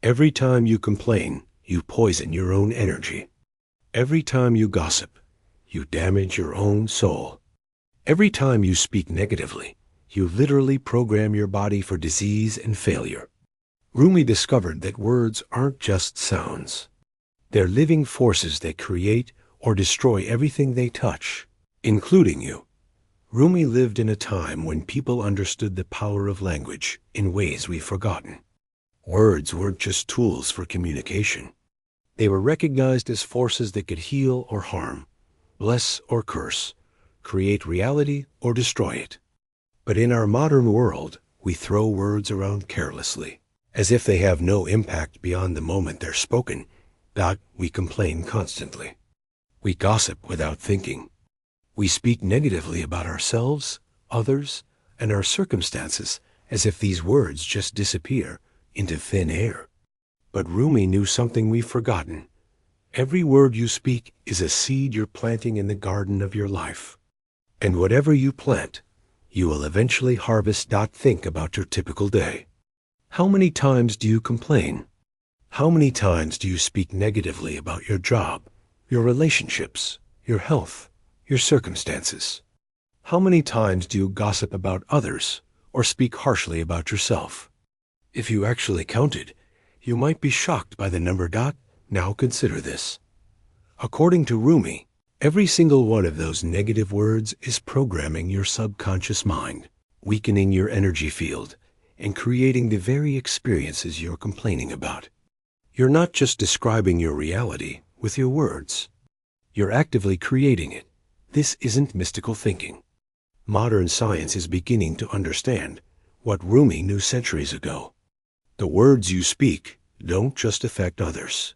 Every time you complain, you poison your own energy. Every time you gossip, you damage your own soul. Every time you speak negatively, you literally program your body for disease and failure. Rumi discovered that words aren't just sounds. They're living forces that create or destroy everything they touch, including you. Rumi lived in a time when people understood the power of language in ways we've forgotten. Words weren't just tools for communication. They were recognized as forces that could heal or harm, bless or curse, create reality or destroy it. But in our modern world, we throw words around carelessly, as if they have no impact beyond the moment they're spoken. We complain constantly. We gossip without thinking. We speak negatively about ourselves, others, and our circumstances as if these words just disappear into thin air. But Rumi knew something we've forgotten. Every word you speak is a seed you're planting in the garden of your life. And whatever you plant, you will eventually harvest. Think about your typical day. How many times do you complain? How many times do you speak negatively about your job, your relationships, your health, your circumstances? How many times do you gossip about others or speak harshly about yourself? If you actually counted, you might be shocked by the number. Now consider this. According to Rumi, every single one of those negative words is programming your subconscious mind, weakening your energy field, and creating the very experiences you're complaining about. You're not just describing your reality with your words. You're actively creating it. This isn't mystical thinking. Modern science is beginning to understand what Rumi knew centuries ago. The words you speak don't just affect others.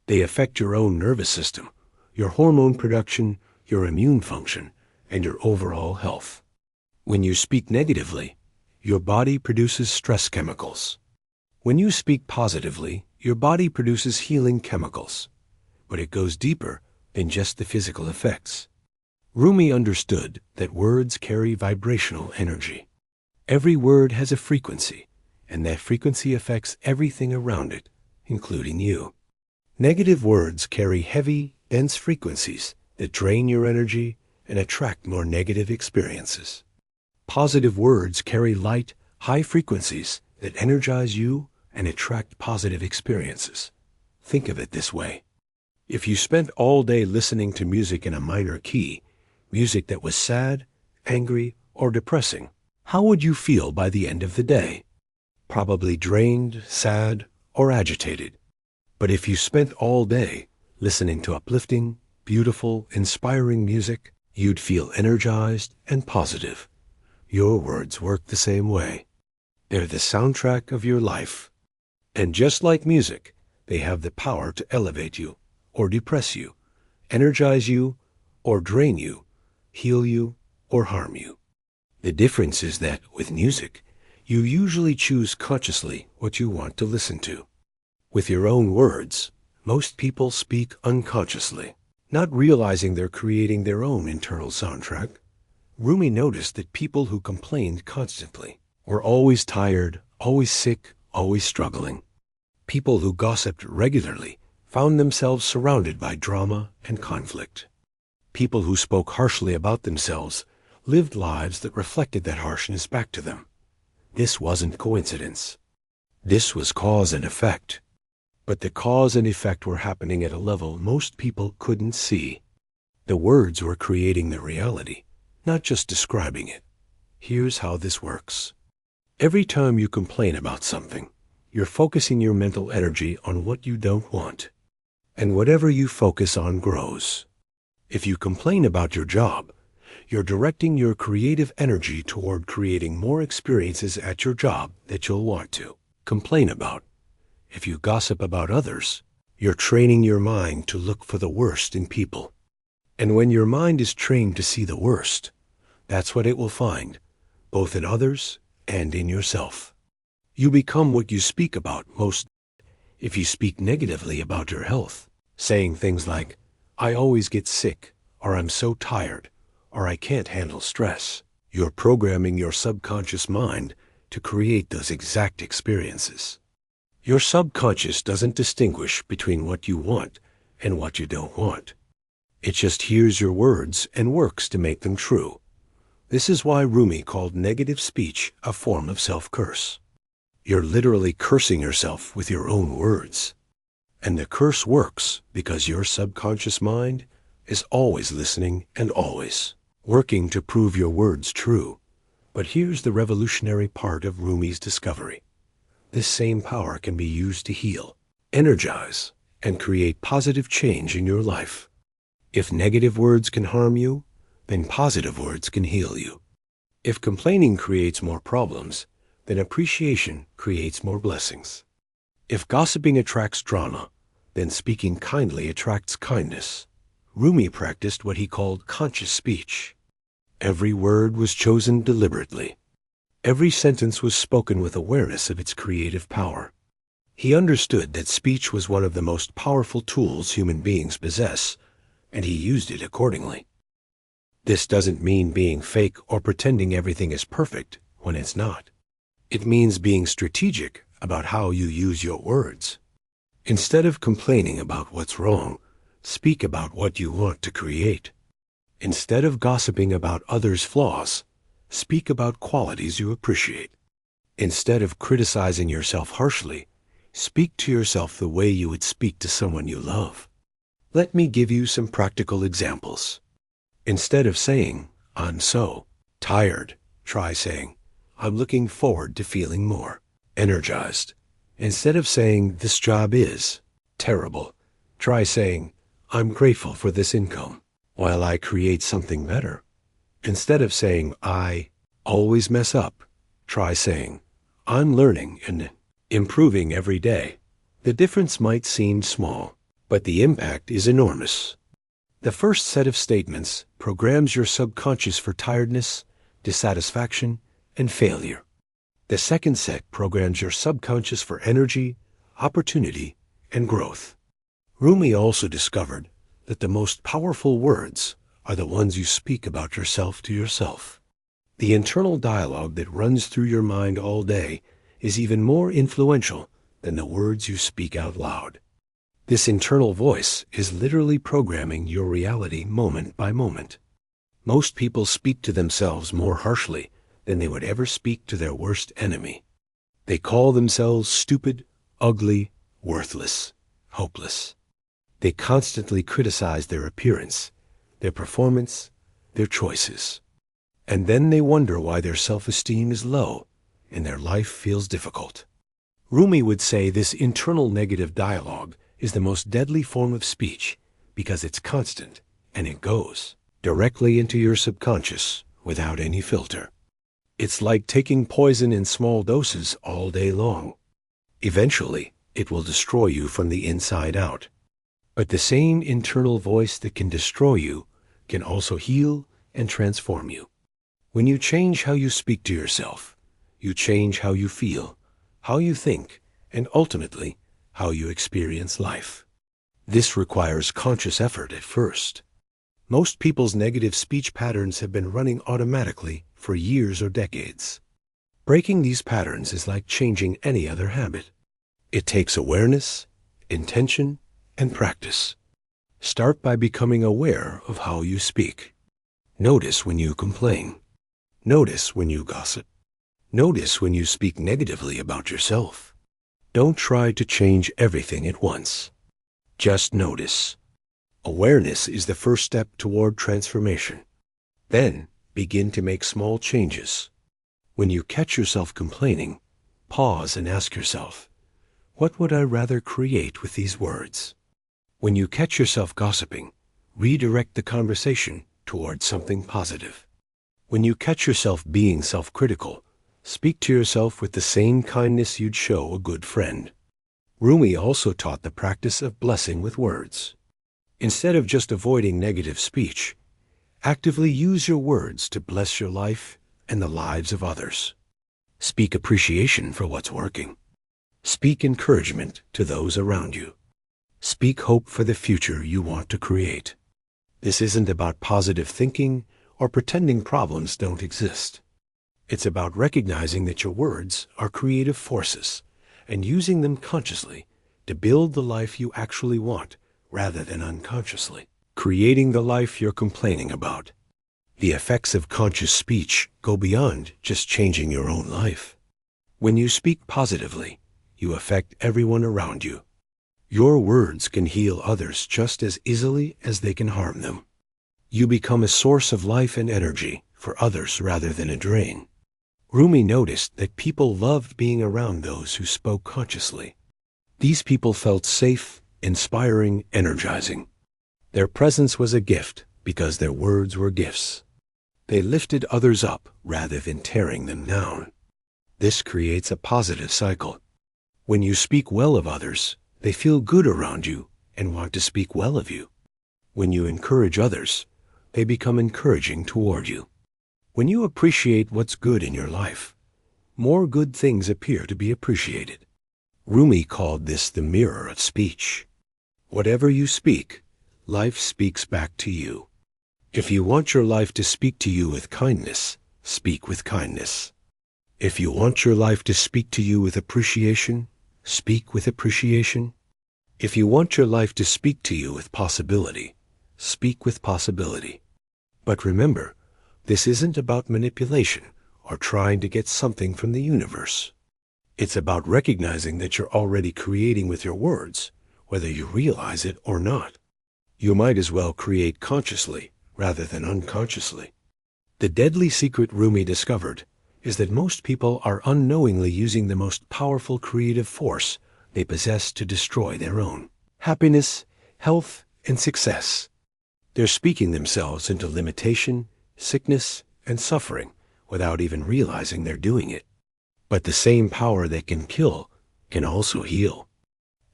They affect your own nervous system, your hormone production, your immune function, and your overall health. When you speak negatively, your body produces stress chemicals. When you speak positively, your body produces healing chemicals. But it goes deeper than just the physical effects. Rumi understood that words carry vibrational energy. Every word has a frequency, and that frequency affects everything around it, including you. Negative words carry heavy, dense frequencies that drain your energy and attract more negative experiences. Positive words carry light, high frequencies that energize you and attract positive experiences. Think of it this way. If you spent all day listening to music in a minor key, music that was sad, angry, or depressing, how would you feel by the end of the day? Probably drained, sad, or agitated. But if you spent all day listening to uplifting, beautiful, inspiring music, you'd feel energized and positive. Your words work the same way. They're the soundtrack of your life. And just like music, they have the power to elevate you or depress you, energize you or drain you, heal you or harm you. The difference is that with music, you usually choose consciously what you want to listen to. With your own words, most people speak unconsciously, not realizing they're creating their own internal soundtrack. Rumi noticed that people who complained constantly were always tired, always sick, always struggling. People who gossiped regularly found themselves surrounded by drama and conflict. People who spoke harshly about themselves lived lives that reflected that harshness back to them. This wasn't coincidence. This was cause and effect. But the cause and effect were happening at a level most people couldn't see. The words were creating the reality, not just describing it. Here's how this works. Every time you complain about something, you're focusing your mental energy on what you don't want. And whatever you focus on grows. If you complain about your job, you're directing your creative energy toward creating more experiences at your job that you'll want to complain about. If you gossip about others, you're training your mind to look for the worst in people. And when your mind is trained to see the worst, that's what it will find, both in others and in yourself. You become what you speak about most. If you speak negatively about your health, saying things like, "I always get sick," or "I'm so tired," or "I can't handle stress," you're programming your subconscious mind to create those exact experiences. Your subconscious doesn't distinguish between what you want and what you don't want. It just hears your words and works to make them true. This is why Rumi called negative speech a form of self-curse. You're literally cursing yourself with your own words. And the curse works because your subconscious mind is always listening and always working to prove your words true. But here's the revolutionary part of Rumi's discovery. This same power can be used to heal, energize, and create positive change in your life. If negative words can harm you, then positive words can heal you. If complaining creates more problems, then appreciation creates more blessings. If gossiping attracts drama, then speaking kindly attracts kindness. Rumi practiced what he called conscious speech. Every word was chosen deliberately. Every sentence was spoken with awareness of its creative power. He understood that speech was one of the most powerful tools human beings possess, and he used it accordingly. This doesn't mean being fake or pretending everything is perfect when it's not. It means being strategic about how you use your words. Instead of complaining about what's wrong, speak about what you want to create. Instead of gossiping about others' flaws, speak about qualities you appreciate. Instead of criticizing yourself harshly, speak to yourself the way you would speak to someone you love. Let me give you some practical examples. Instead of saying, "I'm so tired," try saying, "I'm looking forward to feeling more energized." Instead of saying, "This job is terrible," try saying, "I'm grateful for this income while I create something better." Instead of saying, "I always mess up," try saying, "I'm learning and improving every day." The difference might seem small, but the impact is enormous. The first set of statements programs your subconscious for tiredness, dissatisfaction, and failure. The second set programs your subconscious for energy, opportunity, and growth. Rumi also discovered that the most powerful words are the ones you speak about yourself to yourself. The internal dialogue that runs through your mind all day is even more influential than the words you speak out loud. This internal voice is literally programming your reality moment by moment. Most people speak to themselves more harshly than they would ever speak to their worst enemy. They call themselves stupid, ugly, worthless, hopeless. They constantly criticize their appearance, their performance, their choices. And then they wonder why their self-esteem is low and their life feels difficult. Rumi would say this internal negative dialogue is the most deadly form of speech because it's constant and it goes directly into your subconscious without any filter. It's like taking poison in small doses all day long. Eventually, it will destroy you from the inside out. But the same internal voice that can destroy you can also heal and transform you. When you change how you speak to yourself, you change how you feel, how you think, and ultimately, how you experience life. This requires conscious effort at first. Most people's negative speech patterns have been running automatically for years or decades. Breaking these patterns is like changing any other habit. It takes awareness, intention, and practice. Start by becoming aware of how you speak. Notice when you complain. Notice when you gossip. Notice when you speak negatively about yourself. Don't try to change everything at once. Just notice. Awareness is the first step toward transformation. Then, begin to make small changes. When you catch yourself complaining, pause and ask yourself, what would I rather create with these words? When you catch yourself gossiping, redirect the conversation toward something positive. When you catch yourself being self-critical, speak to yourself with the same kindness you'd show a good friend. Rumi also taught the practice of blessing with words. Instead of just avoiding negative speech, actively use your words to bless your life and the lives of others. Speak appreciation for what's working. Speak encouragement to those around you. Speak hope for the future you want to create. This isn't about positive thinking or pretending problems don't exist. It's about recognizing that your words are creative forces and using them consciously to build the life you actually want rather than unconsciously, creating the life you're complaining about. The effects of conscious speech go beyond just changing your own life. When you speak positively, you affect everyone around you. Your words can heal others just as easily as they can harm them. You become a source of life and energy for others rather than a drain. Rumi noticed that people loved being around those who spoke consciously. These people felt safe, inspiring, energizing. Their presence was a gift because their words were gifts. They lifted others up rather than tearing them down. This creates a positive cycle. When you speak well of others, they feel good around you and want to speak well of you. When you encourage others, they become encouraging toward you. When you appreciate what's good in your life, more good things appear to be appreciated. Rumi called this the mirror of speech. Whatever you speak, life speaks back to you. If you want your life to speak to you with kindness, speak with kindness. If you want your life to speak to you with appreciation, speak with appreciation. If you want your life to speak to you with possibility, speak with possibility. But remember, this isn't about manipulation or trying to get something from the universe. It's about recognizing that you're already creating with your words, whether you realize it or not. You might as well create consciously rather than unconsciously. The deadly secret Rumi discovered is that most people are unknowingly using the most powerful creative force they possess to destroy their own happiness, health, and success. They're speaking themselves into limitation, sickness, and suffering without even realizing they're doing it. But the same power that can kill can also heal.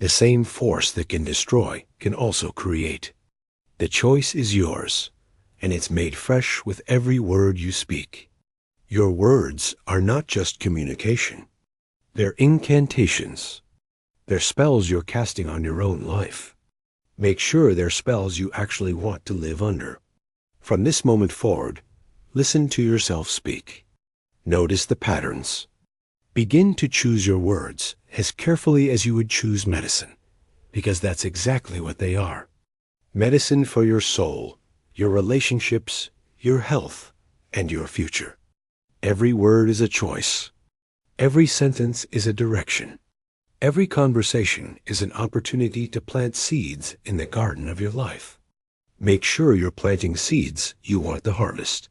The same force that can destroy can also create. The choice is yours, and it's made fresh with every word you speak. Your words are not just communication. They're incantations. They're spells you're casting on your own life. Make sure they're spells you actually want to live under. From this moment forward, listen to yourself speak. Notice the patterns. Begin to choose your words as carefully as you would choose medicine, because that's exactly what they are. Medicine for your soul, your relationships, your health, and your future. Every word is a choice. Every sentence is a direction. Every conversation is an opportunity to plant seeds in the garden of your life. Make sure you're planting seeds you want to harvest.